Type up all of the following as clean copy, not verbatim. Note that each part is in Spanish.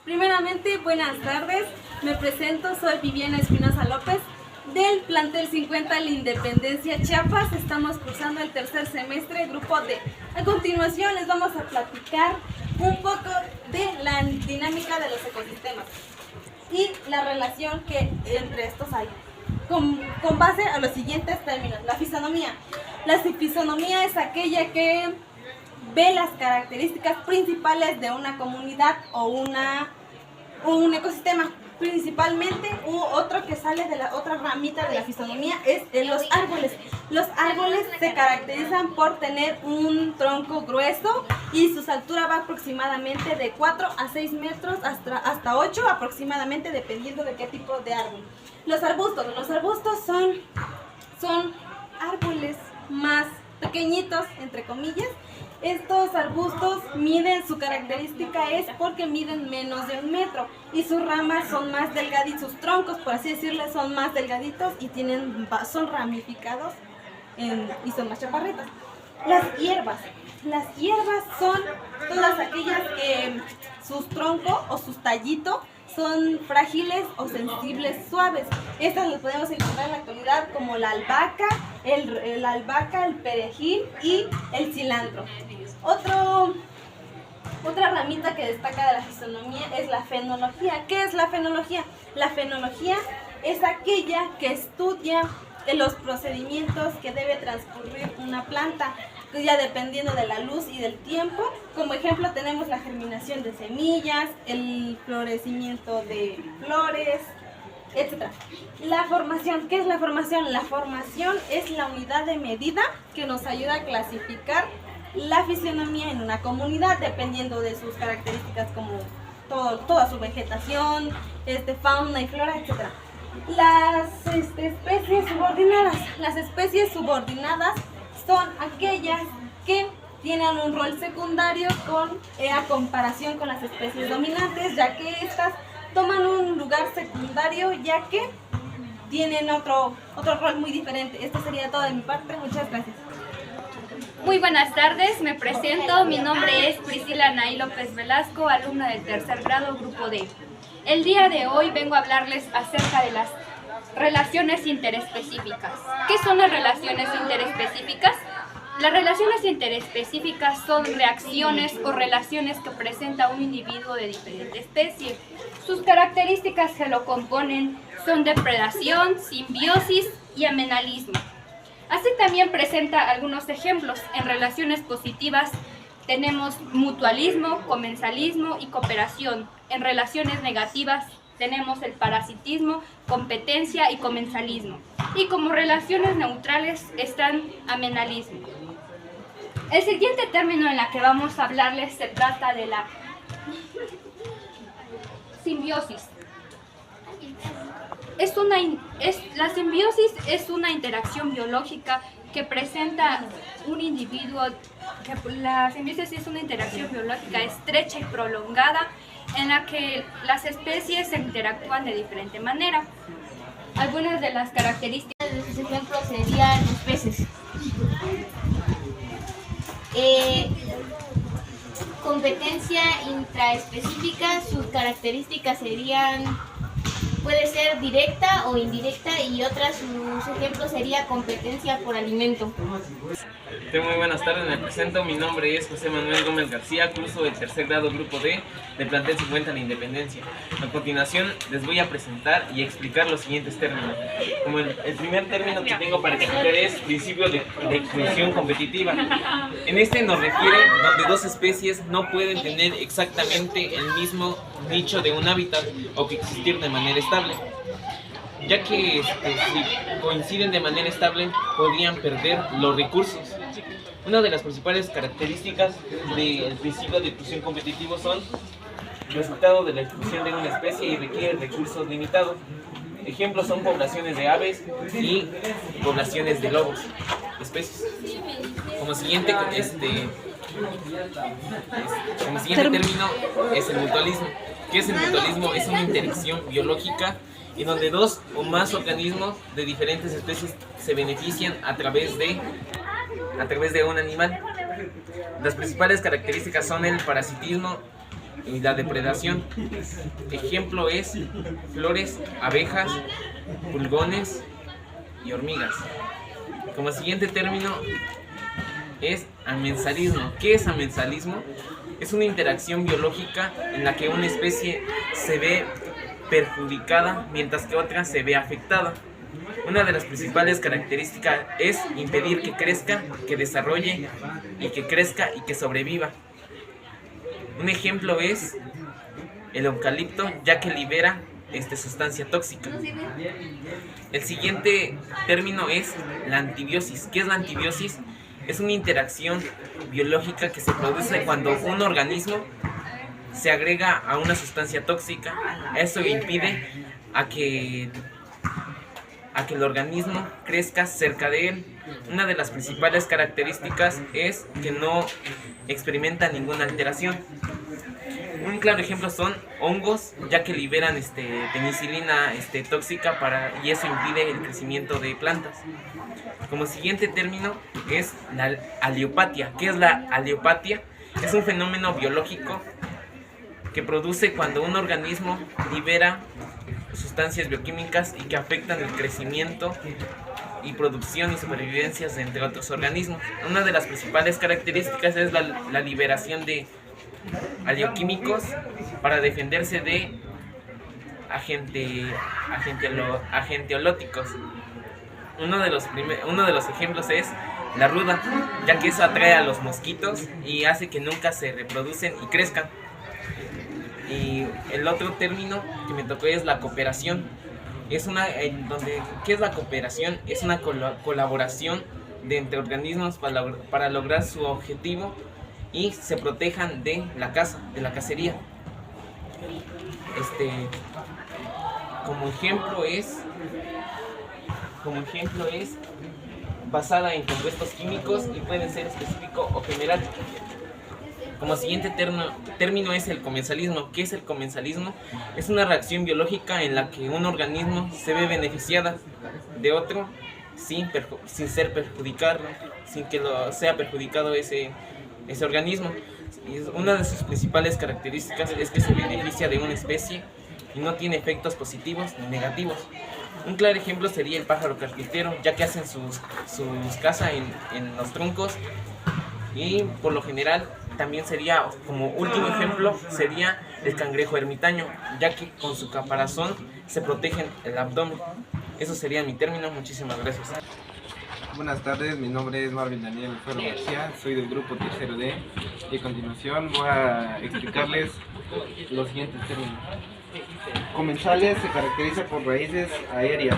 Primeramente, buenas tardes. Me presento, soy Viviana Espinosa López del plantel 50 La Independencia, Chiapas. Estamos cursando el tercer semestre, grupo D. A continuación les vamos a platicar un poco de la dinámica de los ecosistemas y la relación que entre estos hay. Con base a los siguientes términos. La fisonomía. La fisonomía es aquella que ve las características principales de una comunidad o un ecosistema. Principalmente, otro que sale de la otra ramita de la fisonomía es los árboles. Los árboles se caracterizan por tener un tronco grueso y su altura va aproximadamente de 4 a 6 metros hasta 8 aproximadamente, dependiendo de qué tipo de árbol. Los arbustos son árboles más pequeñitos, entre comillas. Estos arbustos su característica es porque miden menos de 1 metro y sus ramas son más delgaditas, sus troncos, por así decirlo, son más delgaditos y son ramificados y son más chaparritos. Las hierbas son todas aquellas que sus troncos o sus tallitos son frágiles o sensibles, suaves. Estas las podemos encontrar en la actualidad como la albahaca, el perejil y el cilantro. Otra ramita que destaca de la fisonomía es la fenología. ¿Qué es la fenología? La fenología es aquella que estudia los procedimientos que debe transcurrir una planta, ya dependiendo de la luz y del tiempo. Como ejemplo tenemos la germinación de semillas, el florecimiento de flores, etc. La formación. ¿Qué es la formación? La formación es la unidad de medida que nos ayuda a clasificar la fisionomía en una comunidad, dependiendo de sus características como toda su vegetación, fauna y flora, etc. Las especies subordinadas son aquellas que tienen un rol secundario a comparación con las especies dominantes, ya que estas toman un lugar secundario ya que tienen otro rol muy diferente. Esto sería todo de mi parte. Muchas gracias. Muy buenas tardes, me presento. Mi nombre es Priscila Anaí López Velasco, alumna del tercer grado, grupo D. El día de hoy vengo a hablarles acerca de las relaciones interespecíficas. ¿Qué son las relaciones interespecíficas? Las relaciones interespecíficas son reacciones o relaciones que presenta un individuo de diferente especie. Sus características que lo componen son depredación, simbiosis y amenalismo. Así también presenta algunos ejemplos. En relaciones positivas tenemos mutualismo, comensalismo y cooperación. En relaciones negativas tenemos el parasitismo, competencia y comensalismo. Y como relaciones neutrales están amenalismo. El siguiente término en la que vamos a hablarles se trata de la simbiosis. La simbiosis es una interacción biológica que presenta un individuo. La simbiosis es una interacción biológica estrecha y prolongada en la que las especies se interactúan de diferente manera. Algunas de las características de sus ejemplos serían los peces. Competencia intraespecífica, sus características puede ser directa o indirecta, y sus ejemplos sería competencia por alimento. Muy buenas tardes, me presento. Mi nombre es José Manuel Gómez García, curso del tercer grado grupo D del plantel 50 La Independencia. A continuación les voy a presentar y explicar los siguientes términos. Como el primer término que tengo para explicar es principio de exclusión competitiva. En este nos refiere donde dos especies no pueden tener exactamente el mismo nicho de un hábitat o que existir de manera estable, ya que si coinciden de manera estable podrían perder los recursos. Una de las principales características del principio de exclusión competitivo son resultado de la exclusión de una especie y requiere recursos limitados. Ejemplos son poblaciones de aves y poblaciones de lobos, especies. Como siguiente término es el mutualismo. ¿Qué es el mutualismo? Es una interacción biológica en donde dos o más organismos de diferentes especies se benefician a través de un animal. Las principales características son el parasitismo, y la depredación. Ejemplo es flores, abejas, pulgones y hormigas. Como siguiente término es amensalismo. ¿Qué es amensalismo? Es una interacción biológica en la que una especie se ve perjudicada mientras que otra se ve afectada. Una de las principales características es impedir que crezca, que desarrolle y que crezca y que sobreviva. Un ejemplo es el eucalipto, ya que libera sustancia tóxica. El siguiente término es la antibiosis. ¿Qué es la antibiosis? Es una interacción biológica que se produce cuando un organismo se agrega a una sustancia tóxica. Eso impide a que el organismo crezca cerca de él. Una de las principales características es que no experimenta ninguna alteración. Un claro ejemplo son hongos, ya que liberan penicilina tóxica y eso impide el crecimiento de plantas. Como siguiente término es la aliopatía. ¿Qué es la aliopatía? Es un fenómeno biológico que produce cuando un organismo libera sustancias bioquímicas y que afectan el crecimiento y producción y supervivencia de entre otros organismos. Una de las principales características es la liberación de alioquímicos para defenderse de agentiolóticos. Uno de los ejemplos es la ruda, ya que eso atrae a los mosquitos y hace que nunca se reproducen y crezcan. Y el otro término que me tocó es la cooperación. ¿Qué es la cooperación? Es una colaboración entre organismos para lograr su objetivo y se protejan de la caza, de la cacería. Como ejemplo es basada en compuestos químicos y puede ser específico o general. Como siguiente término es el comensalismo. ¿Qué es el comensalismo? Es una reacción biológica en la que un organismo se ve beneficiada de otro sin ser perjudicado, sin que sea perjudicado ese organismo. Y una de sus principales características es que se beneficia de una especie y no tiene efectos positivos ni negativos. Un claro ejemplo sería el pájaro carpintero, ya que hacen sus casas en los troncos, y por lo general también sería, como último ejemplo, sería el cangrejo ermitaño, ya que con su caparazón se protegen el abdomen. Eso sería mi término. Muchísimas gracias. Buenas tardes, mi nombre es Marvin Daniel Ferro García, soy del grupo tercero D y a continuación voy a explicarles los siguientes términos. Comensales se caracteriza por raíces aéreas.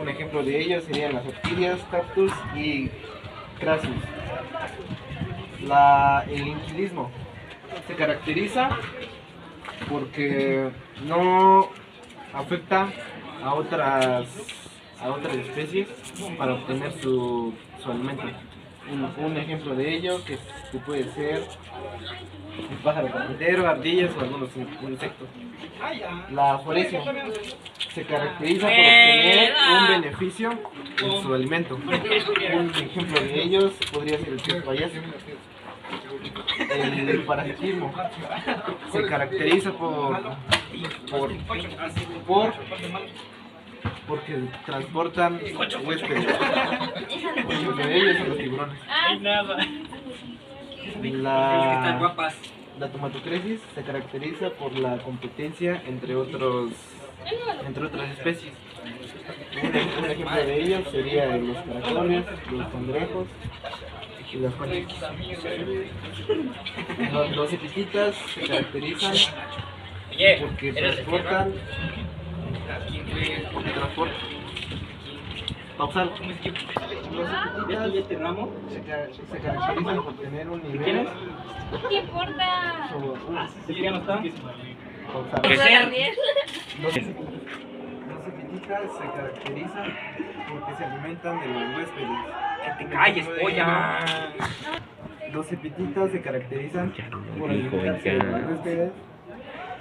Un ejemplo de ello serían las orquídeas, cactus y crasius. El inquilismo se caracteriza porque no afecta a otras especies para obtener su alimento. Un ejemplo de ello que puede ser el pájaro carpintero, ardillas o algunos insectos. La foresia se caracteriza por obtener un beneficio en su alimento. Un ejemplo de ellos podría ser el pez payaso. El parasitismo se caracteriza porque transportan huéspedes. Un ejemplo de ellos son los tiburones. La tomatocresis se caracteriza por la competencia entre otras especies. Un ejemplo de ellos sería los caracoles, los cangrejos y las conchas. Los epititas se caracterizan porque transportan. Pausar. Los epititas se caracterizan por tener un nivel. ¿Qué importa? ¿Ya no está? Los epititas se caracterizan porque se alimentan de los huéspedes. ¡Que te calles, polla! Los epititas se caracterizan por alimentarse de los huéspedes.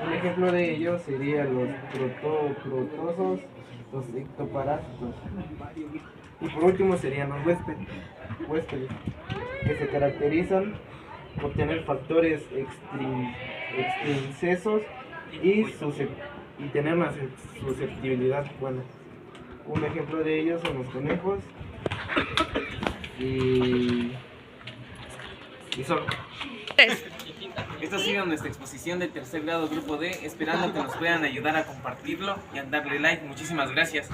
Un ejemplo de ello serían los protozoos, los ectoparásitos. Y por último serían los huéspedes, que se caracterizan por tener factores extrinsesos y tener una susceptibilidad buena. Un ejemplo de ellos son los conejos y solo. Esta ha sido nuestra exposición del tercer grado grupo D, esperando que nos puedan ayudar a compartirlo y a darle like. Muchísimas gracias.